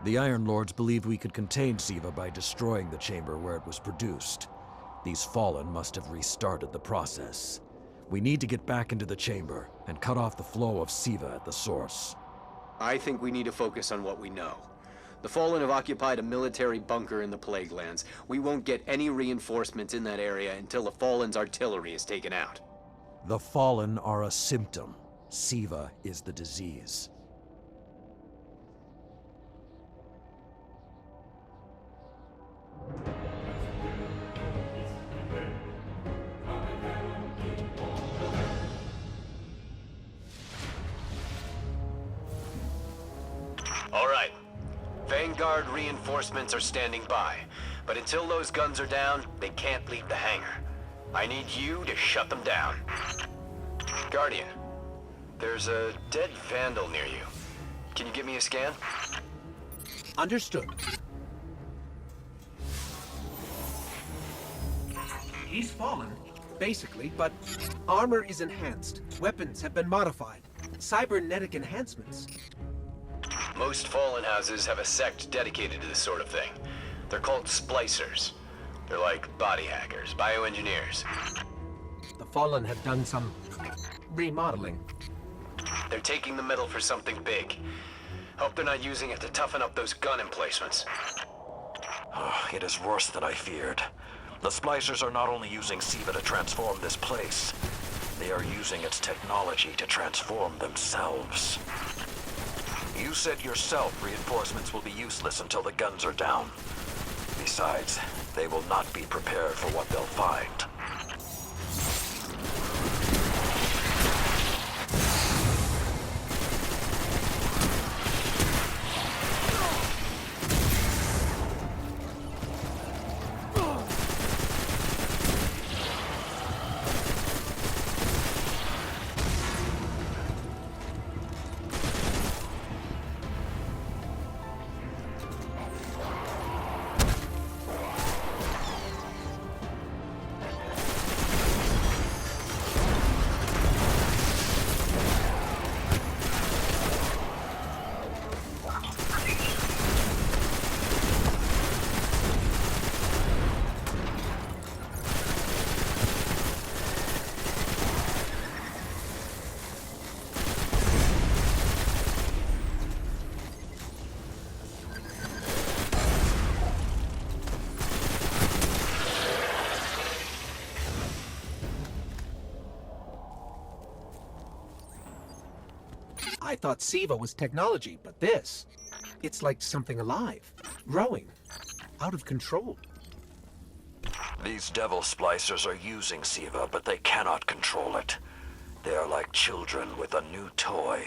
The Iron Lords believed we could contain Siva by destroying the chamber where it was produced. These Fallen must have restarted the process. We need to get back into the chamber and cut off the flow of Siva at the source. I think we need to focus on what we know. The Fallen have occupied a military bunker in the Plague Lands. We won't get any reinforcements in that area until the Fallen's artillery is taken out. The Fallen are a symptom. Siva is the disease. All right. Vanguard reinforcements are standing by, but until those guns are down, they can't leave the hangar. I need you to shut them down. Guardian, there's a dead Vandal near you. Can you give me a scan? Understood. He's fallen, basically, but armor is enhanced. Weapons have been modified. Cybernetic enhancements. Most Fallen houses have a sect dedicated to this sort of thing. They're called Splicers. They're like body hackers, bioengineers. The Fallen have done some remodeling. They're taking the metal for something big. Hope they're not using it to toughen up those gun emplacements. It is worse than I feared. The Splicers are not only using Siva to transform this place, they are using its technology to transform themselves. You said yourself reinforcements will be useless until the guns are down. Besides, they will not be prepared for what they'll find. I thought Siva was technology, but this, it's like something alive, growing, out of control. These Devil Splicers are using Siva, but they cannot control it. They are like children with a new toy.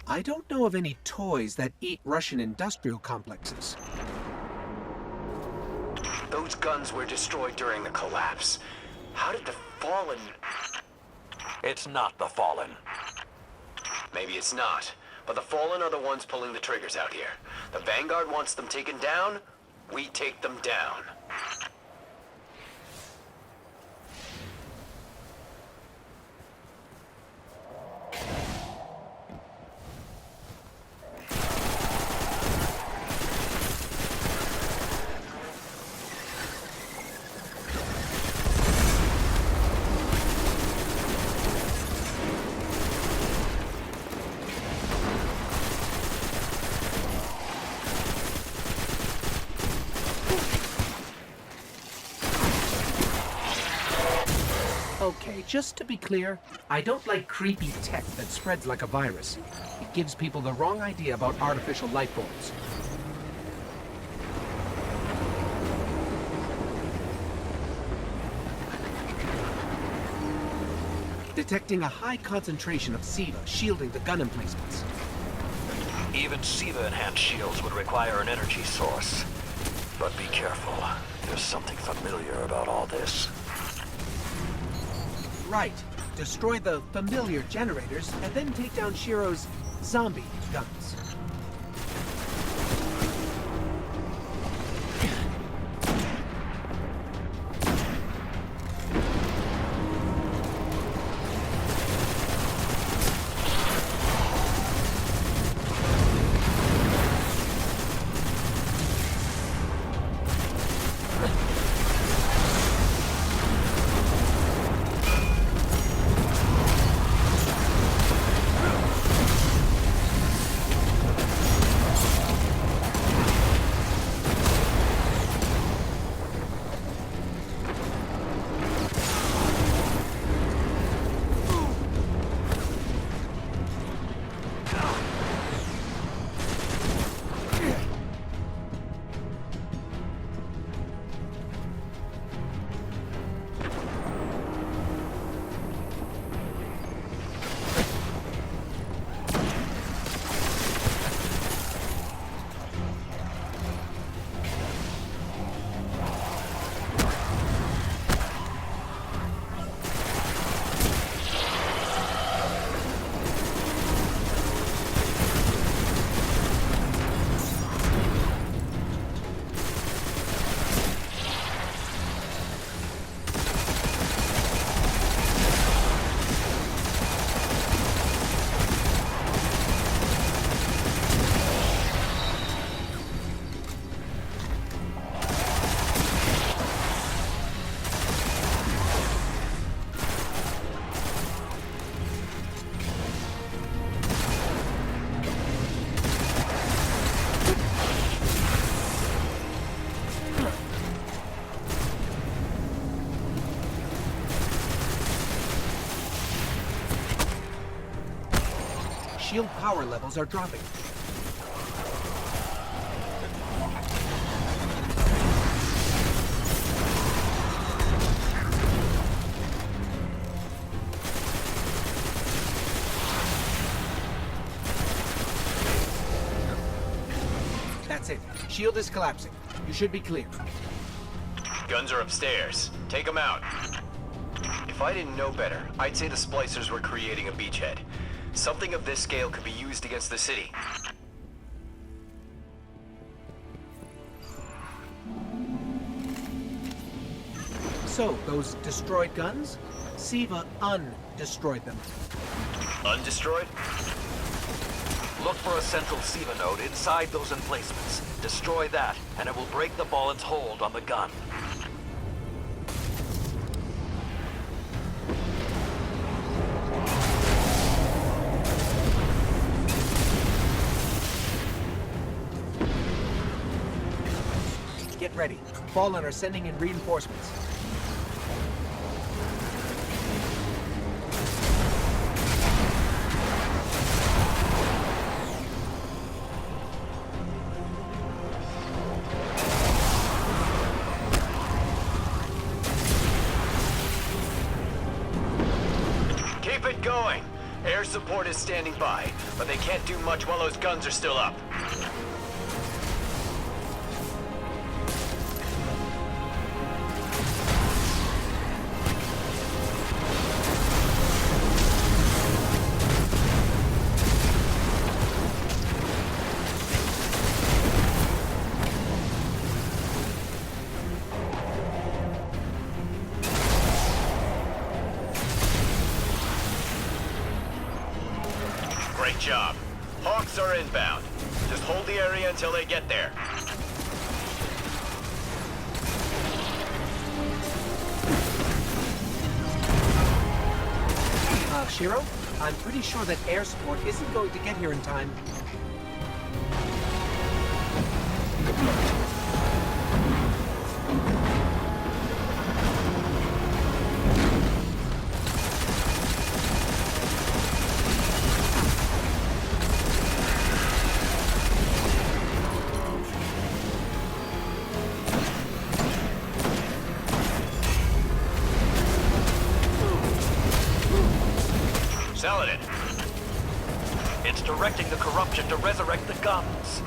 I don't know of any toys that eat Russian industrial complexes. Those guns were destroyed during the collapse. How did the Fallen... It's not the Fallen. Maybe it's not, but the Fallen are the ones pulling the triggers out here. The Vanguard wants them taken down, we take them down. Okay, just to be clear, I don't like creepy tech that spreads like a virus. It gives people the wrong idea about artificial life forms. Detecting a high concentration of Siva shielding the gun emplacements. Even Siva-enhanced shields would require an energy source. But be careful. There's something familiar about all this. Right. Destroy the familiar generators and then take down Shiro's zombie guns. shield power levels are dropping. That's it. Shield is collapsing. You should be clear. Guns are upstairs. Take them out. If I didn't know better, I'd say the splicers were creating a beachhead. Something of this scale could be used against the city. So, those destroyed guns? Siva undestroyed them. Undestroyed? Look for a central SIVA node inside those emplacements. Destroy that, and it will break the Ballen's hold on the gun. Get ready. Fallen are sending in reinforcements. Keep it going. Air support is standing by, but they can't do much while those guns are still up. Great job. Hawks are inbound. Just hold the area until they get there. Shiro, I'm pretty sure that air support isn't going to get here in time. Saladin, It's directing the corruption to resurrect the guns.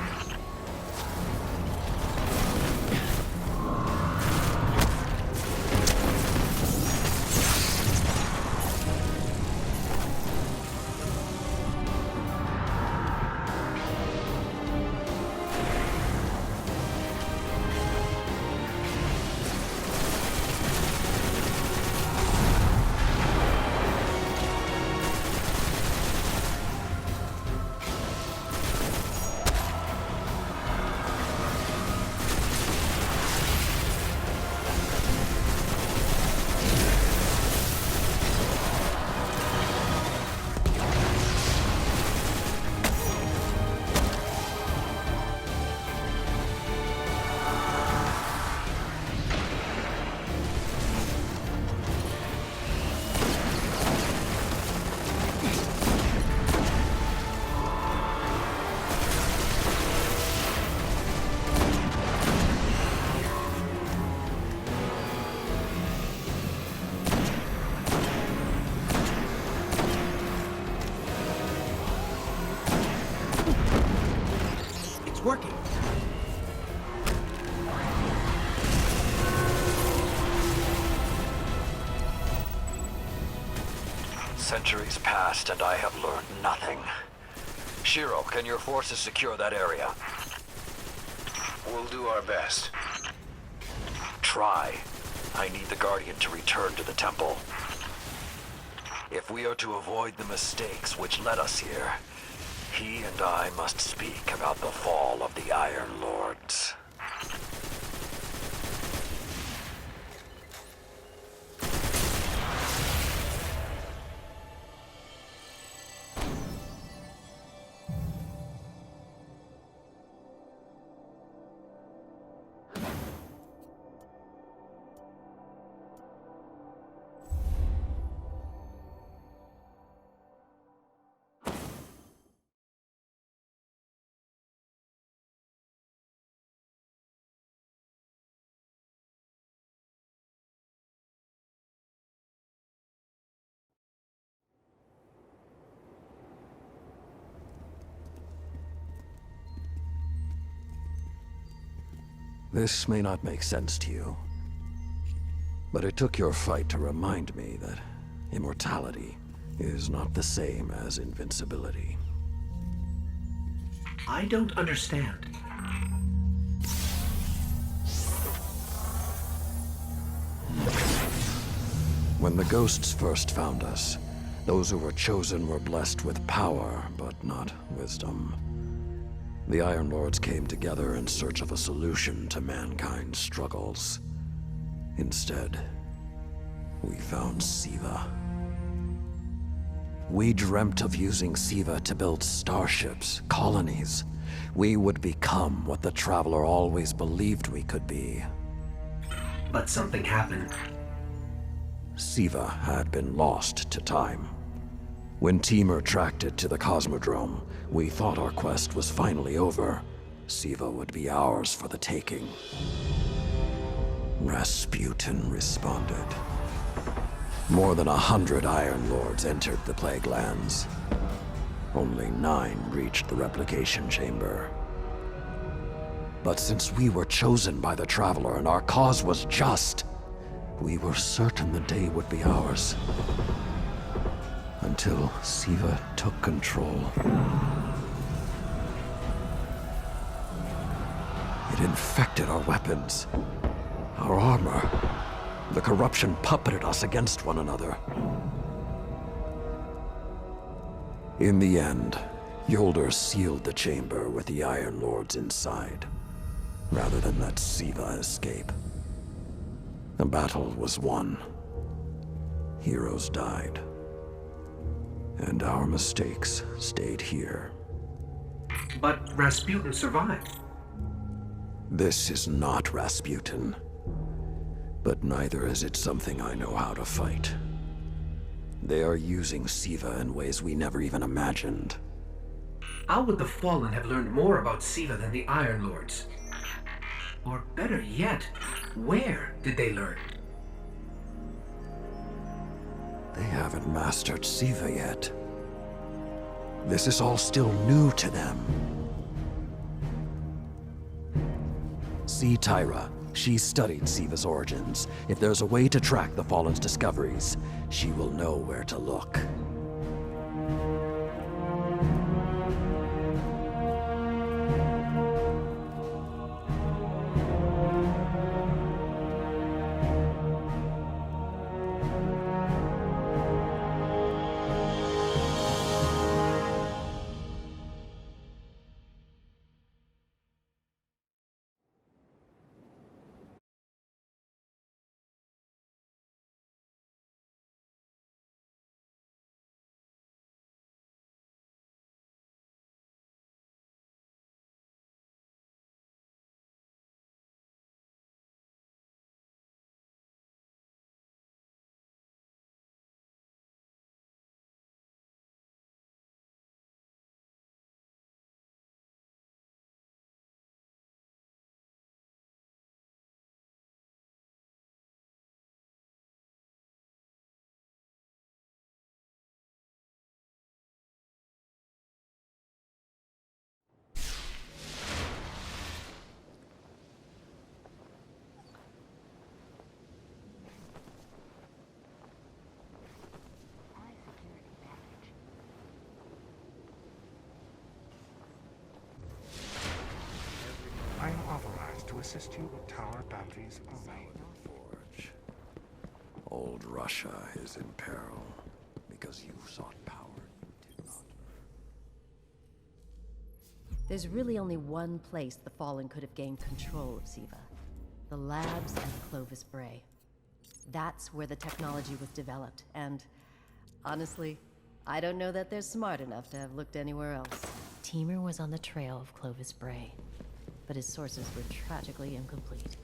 It's working. Centuries passed and I have learned nothing. Shiro, can your forces secure that area? we'll do our best. Try. I need the Guardian to return to the temple. If we are to avoid the mistakes which led us here, he and I must speak about the fall of the Iron Lords. This may not make sense to you, but it took your fight to remind me that immortality is not the same as invincibility. I don't understand. When the ghosts first found us, those who were chosen were blessed with power, but not wisdom. The Iron Lords came together in search of a solution to mankind's struggles. Instead, we found Siva. We dreamt of using Siva to build starships, colonies. We would become what the Traveler always believed we could be. But something happened. Siva had been lost to time. When Temur tracked it to the Cosmodrome, we thought our quest was finally over. Siva would be ours for the taking. Rasputin responded. More than 100 Iron Lords entered the Plague Lands. Only 9 reached the replication chamber. But since we were chosen by the Traveler and our cause was just, we were certain the day would be ours. Until Siva took control. It infected our weapons, our armor. The corruption puppeted us against one another. In the end, Yolder sealed the chamber with the Iron Lords inside, rather than let Siva escape. The battle was won. Heroes died. And our mistakes stayed here. But Rasputin survived. This is not Rasputin. But neither is it something I know how to fight. They are using Siva in ways we never even imagined. How would the Fallen have learned more about Siva than the Iron Lords? Or better yet, where did they learn? They haven't mastered Siva yet. This is all still new to them. See Tyra. She studied Siva's origins. If there's a way to track the Fallen's discoveries, she will know where to look. I am authorized to assist you with tower boundaries only. Forge. Old Russia is in peril because you sought power you did not earn. There's really only one place the Fallen could have gained control of Siva. The labs and Clovis Bray. That's where the technology was developed, and honestly, I don't know that they're smart enough to have looked anywhere else. Temur was on the trail of Clovis Bray, but his sources were tragically incomplete.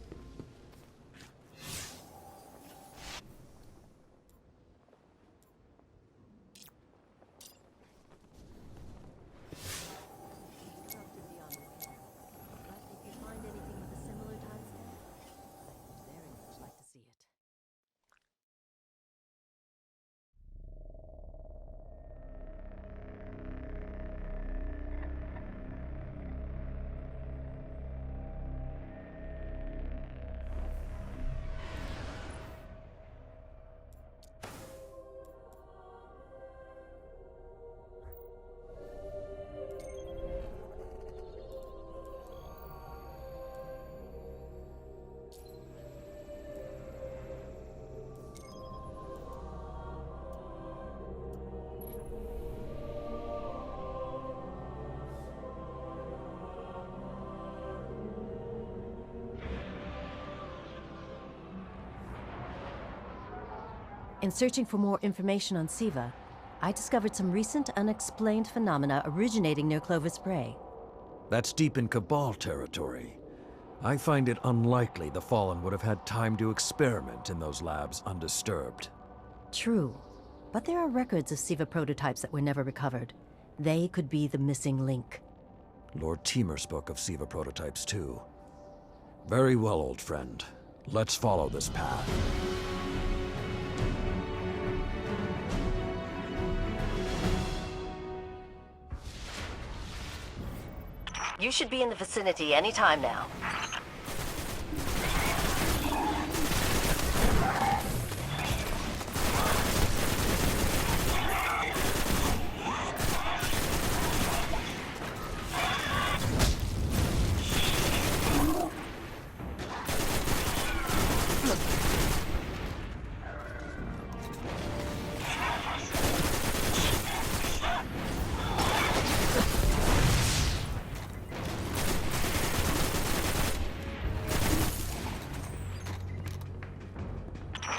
In searching for more information on Siva, I discovered some recent unexplained phenomena originating near Clovis Bray. That's deep in Cabal territory. I find it unlikely the Fallen would have had time to experiment in those labs undisturbed. True, but there are records of Siva prototypes that were never recovered. They could be the missing link. Lord Teemer spoke of Siva prototypes too. Very well, old friend. Let's follow this path. You should be in the vicinity any time now.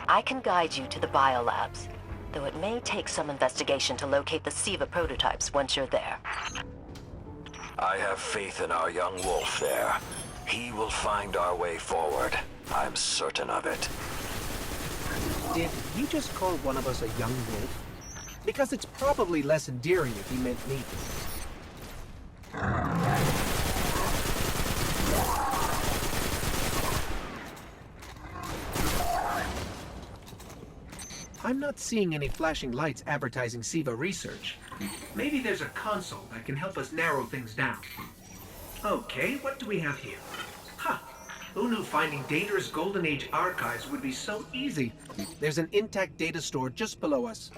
I can guide you to the biolabs, though it may take some investigation to locate the Siva prototypes once you're there. I have faith in our young wolf there. He will find our way forward. I'm certain of it. Did he just call one of us a young wolf? Because it's probably less endearing if he meant me. I'm not seeing any flashing lights advertising Siva research. Maybe there's a console that can help us narrow things down. Okay, what do we have here? Huh. Who knew finding dangerous Golden Age archives would be so easy? There's an intact data store just below us.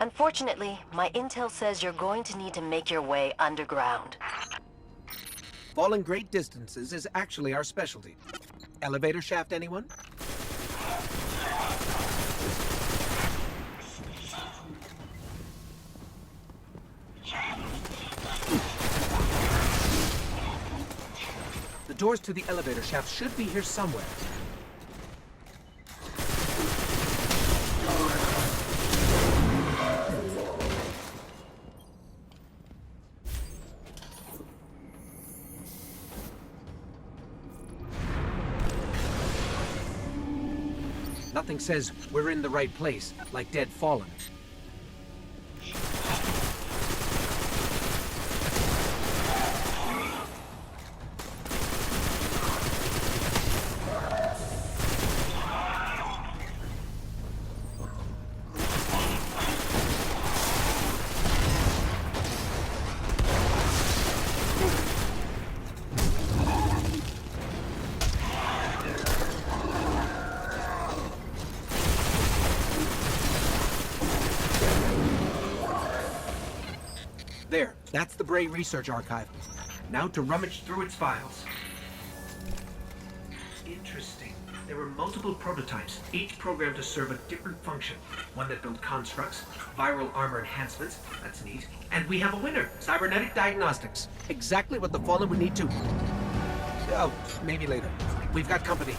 Unfortunately, my intel says you're going to need to make your way underground. Falling great distances is actually our specialty. Elevator shaft, anyone? The doors to the elevator shaft should be here somewhere. Nothing says we're in the right place, like Dead Fallen. There, that's the Bray Research Archive. Now to rummage through its files. Interesting. There were multiple prototypes, each programmed to serve a different function. One that built constructs, viral armor enhancements, that's neat. And we have a winner, cybernetic diagnostics. Exactly what the Fallen would need to... Oh, maybe later. We've got company.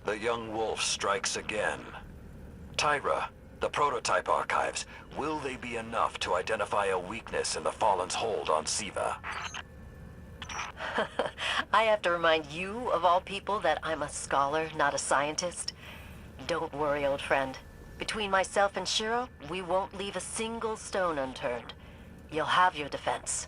The young wolf strikes again. Tyra, the prototype archives, will they be enough to identify a weakness in the Fallen's hold on Siva? I have to remind you, of all people, that I'm a scholar, not a scientist. Don't worry, old friend. Between myself and Shiro, we won't leave a single stone unturned. You'll have your defense.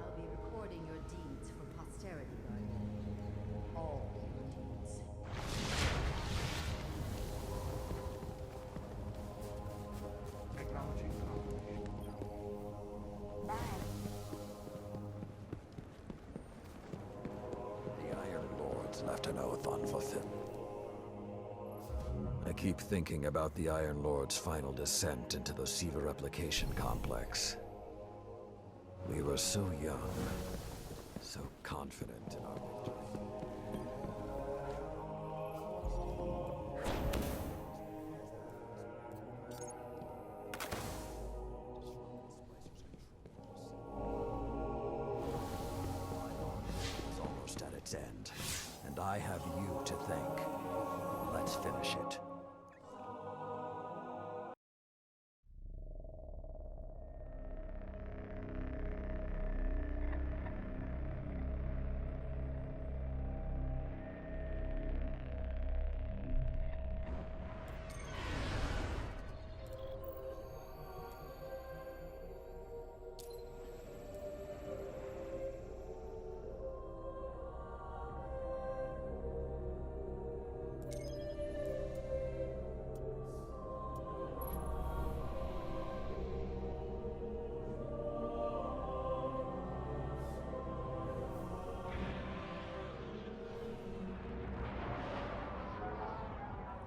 I'll be recording your deeds for posterity, Guardian. All your deeds. Technology compilation. The Iron Lords left an oath unfulfilled. I keep thinking about the Iron Lord's final descent into the Siva replication complex. We were so young, so confident in our victory. It's almost at its end, and I have you to thank. Let's finish it.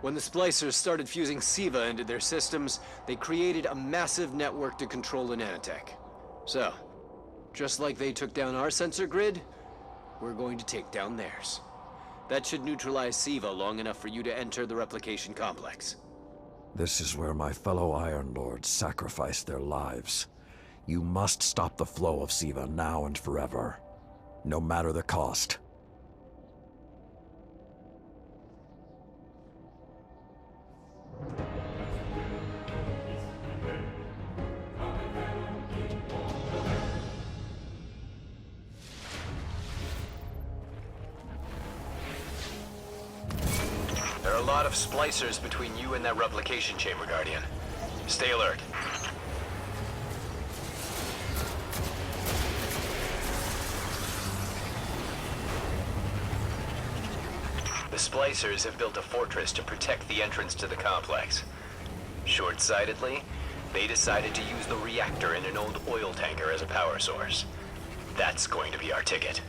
When the Splicers started fusing Siva into their systems, they created a massive network to control the nanotech. So, just like they took down our sensor grid, we're going to take down theirs. That should neutralize Siva long enough for you to enter the replication complex. This is where my fellow Iron Lords sacrificed their lives. You must stop the flow of Siva now and forever, no matter the cost. There are a lot of splicers between you and that replication chamber, Guardian. Stay alert. The splicers have built a fortress to protect the entrance to the complex. Short-sightedly, they decided to use the reactor in an old oil tanker as a power source. That's going to be our ticket.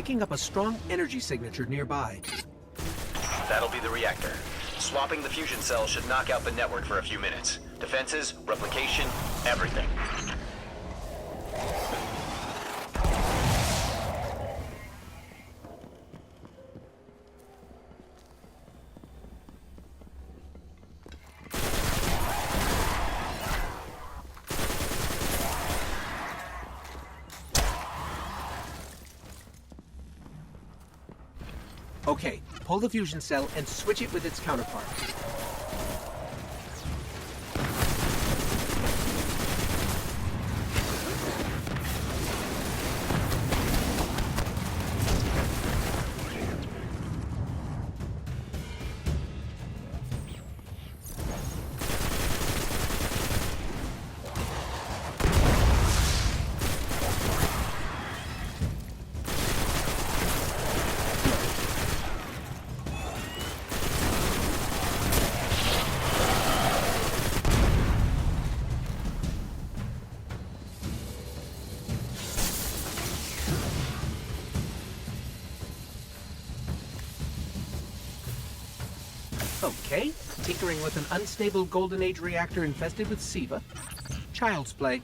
picking up a strong energy signature nearby. That'll be the reactor. Swapping the fusion cell should knock out the network for a few minutes. Defenses, replication, everything. Okay, pull the fusion cell and switch it with its counterpart. Okay, tinkering with an unstable Golden Age reactor infested with SIVA. Child's play.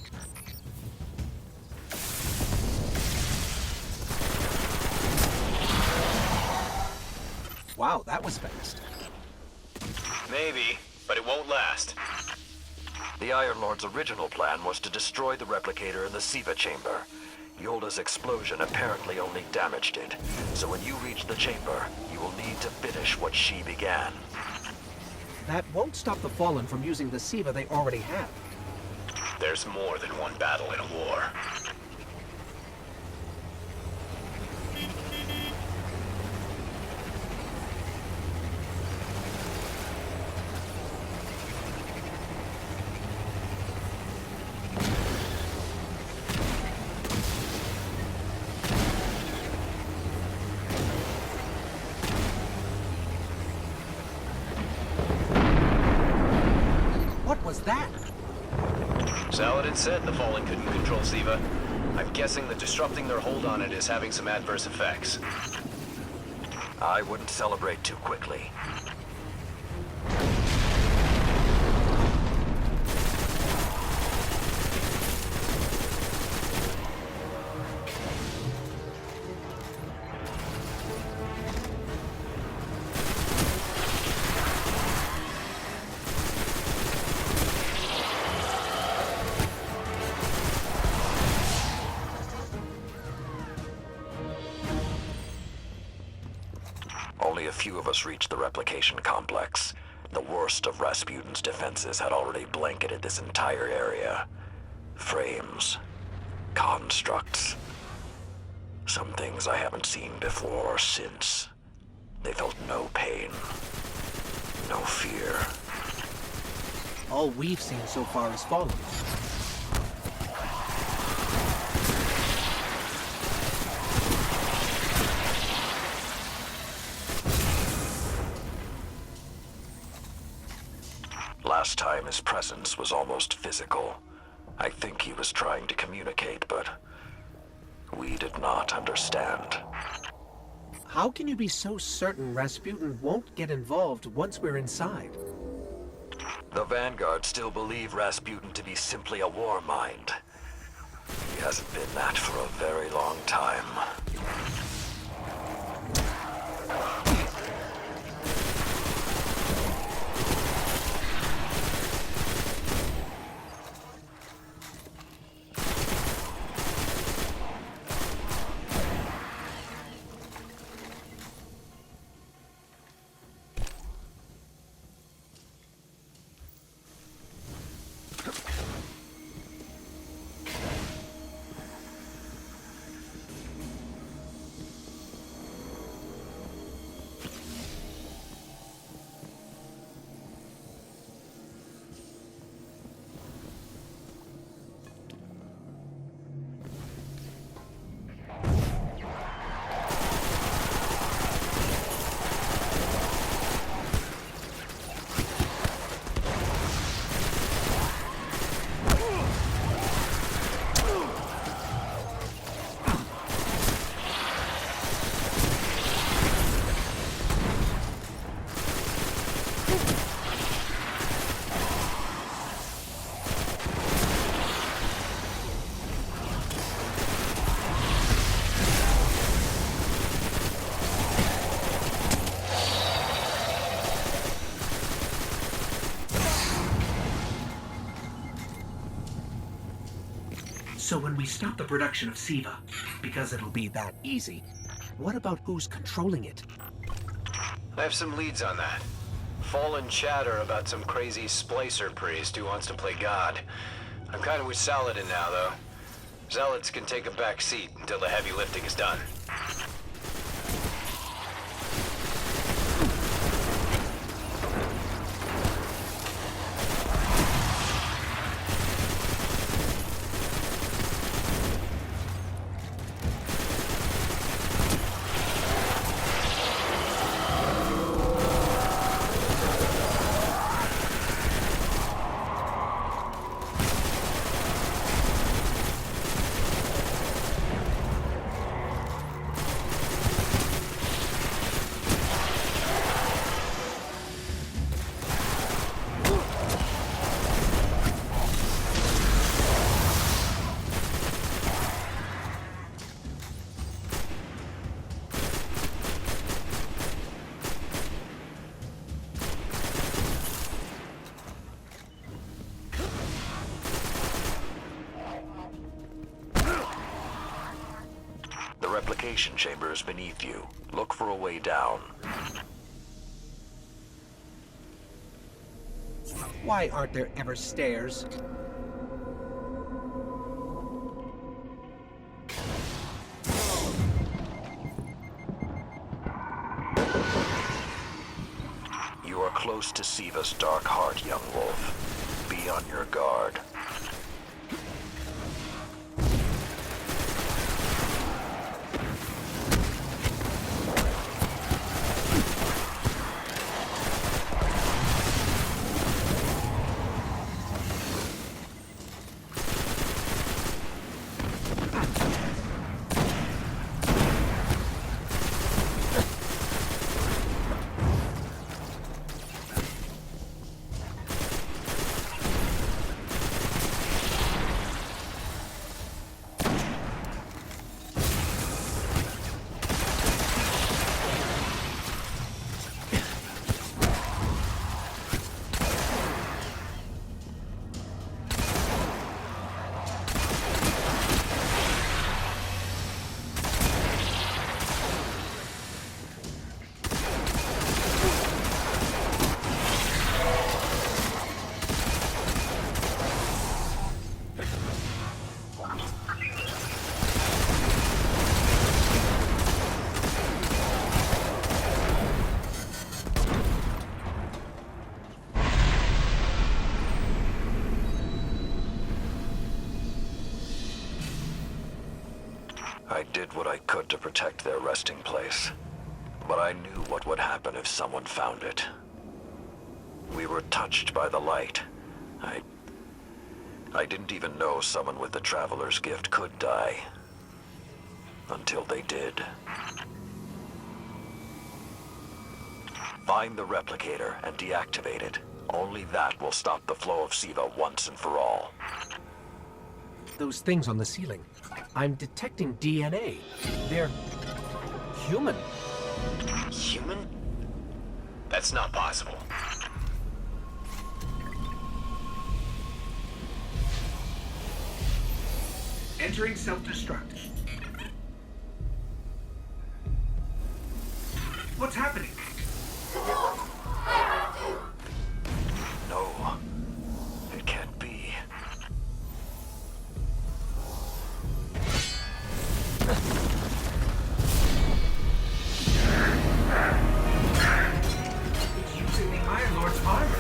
Wow, that was fast. Maybe, but it won't last. The Iron Lord's original plan was to destroy the replicator in the SIVA chamber. Yolda's explosion apparently only damaged it, so when you reach the chamber, you will need to finish what she began. That won't stop the Fallen from using the SIVA they already have. There's more than one battle in a war. What was that? Saladin said the Fallen couldn't control SIVA. I'm guessing that disrupting their hold on it is having some adverse effects. I wouldn't celebrate too quickly. Only a few of us reached the replication complex. The worst of Rasputin's defenses had already blanketed this entire area. Frames. Constructs. Some things I haven't seen before or since. They felt no pain. No fear. All we've seen so far is Fallen. Last time his presence was almost physical. I think he was trying to communicate, but we did not understand. How can you be so certain Rasputin won't get involved once we're inside? The Vanguard still believe Rasputin to be simply a war mind. He hasn't been that for a very long time. when we stop the production of SIVA, because it'll be that easy, what about who's controlling it? I have some leads on that. Fallen chatter about some crazy splicer priest who wants to play God. I'm kind of with Saladin now, though. Zealots can take a back seat until the heavy lifting is done. The replication chamber is beneath you. Look for a way down. Why aren't there ever stairs? You are close to Siva's dark heart, young wolf. Be on your guard. I did what I could to protect their resting place, but I knew what would happen if someone found it. We were touched by the light. I didn't even know someone with the Traveler's Gift could die. Until they did. Find the replicator and deactivate it. Only that will stop the flow of SIVA once and for all. Those things on the ceiling. I'm detecting DNA. They're human. Human? That's not possible. Entering self-destruct. What's happening? No, it can't be. It's using the Iron Lord's armor.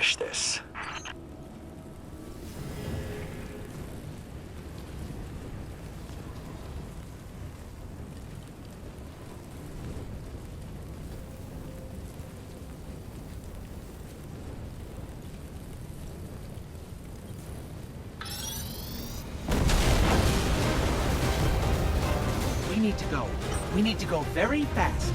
finish this. We need to go. We need to go very fast.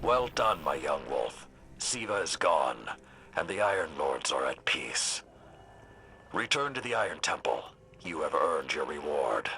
Well done, my young wolf. Siva is gone, and the Iron Lords are at peace. Return to the Iron Temple. You have earned your reward.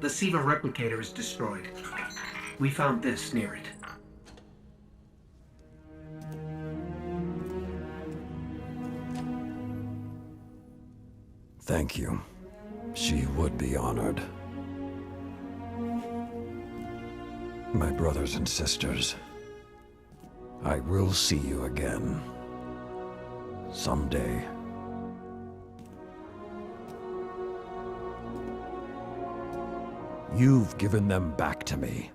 The Siva replicator is destroyed. We found this near it. Thank you. She would be honored. My brothers and sisters, I will see you again. Someday. You've given them back to me.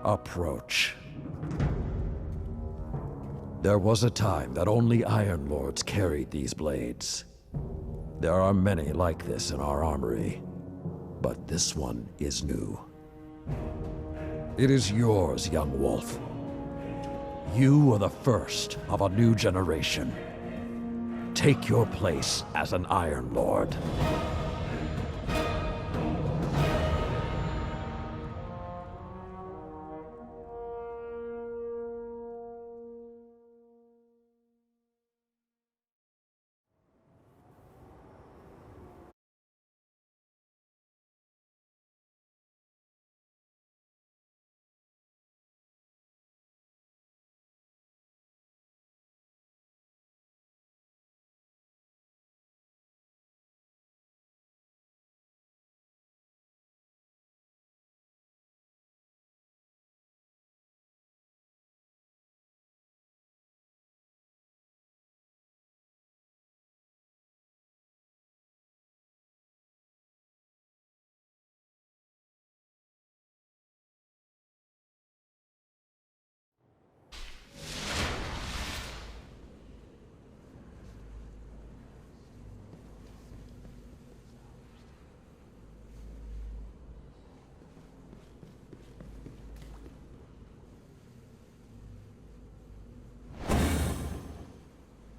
Approach. There was a time that only Iron Lords carried these blades. There are many like this in our armory, but this one is new. It is yours, young wolf. You are the first of a new generation. Take your place as an Iron Lord.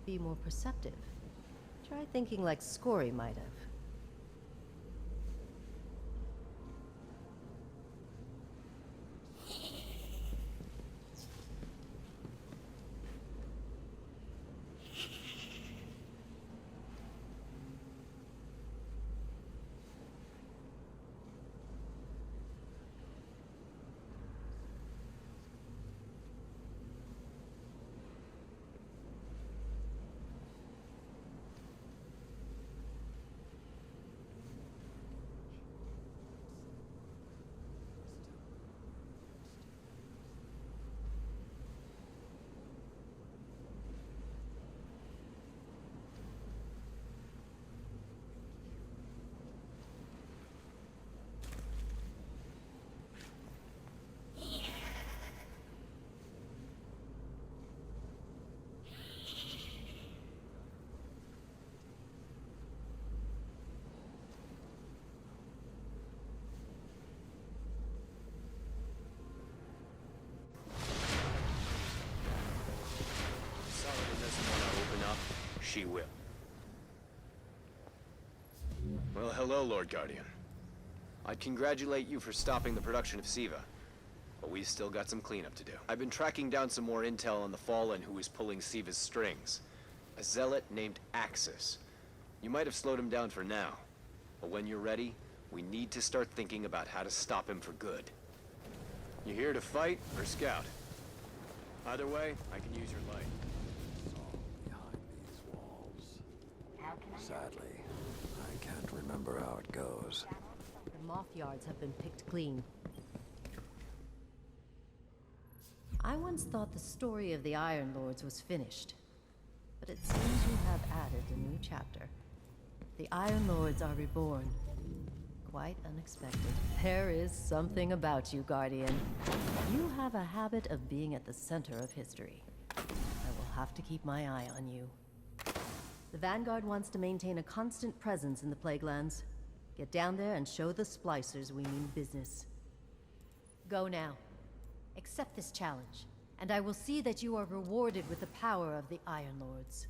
Be more perceptive. Try thinking like Scory might have. Hello, Lord Guardian. I'd congratulate you for stopping the production of Siva, but we've still got some cleanup to do. I've been tracking down some more intel on the Fallen who is pulling Siva's strings. A zealot named Axis. You might have slowed him down for now, but when you're ready, we need to start thinking about how to stop him for good. You here to fight or scout? Either way, I can use your light. Behind these walls. Sadly, I can't remember how it goes. The moth yards have been picked clean. I once thought the story of the Iron Lords was finished, but it seems you have added a new chapter. The Iron Lords are reborn. Quite unexpected. There is something about you, Guardian. You have a habit of being at the center of history. I will have to keep my eye on you. The Vanguard wants to maintain a constant presence in the Plaguelands. Get down there and show the Splicers we mean business. Go now. Accept this challenge, and I will see that you are rewarded with the power of the Iron Lords.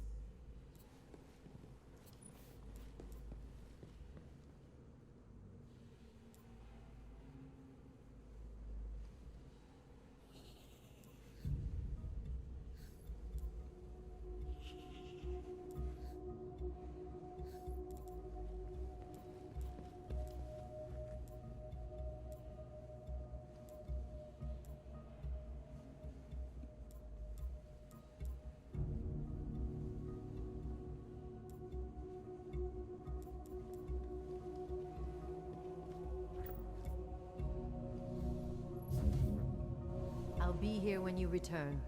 I'll be here when you return.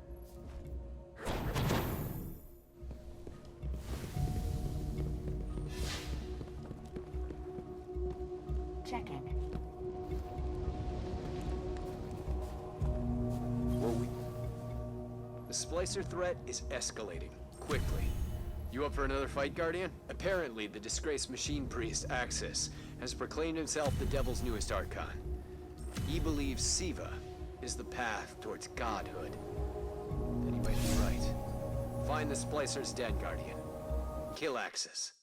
Checking. The Splicer threat is escalating, quickly. You up for another fight, Guardian? Apparently, the disgraced machine priest, Axis, has proclaimed himself the Devil's newest Archon. He believes Siva is the path towards godhood. Then he might be right. Find the Splicer's den, Guardian. Kill Axis.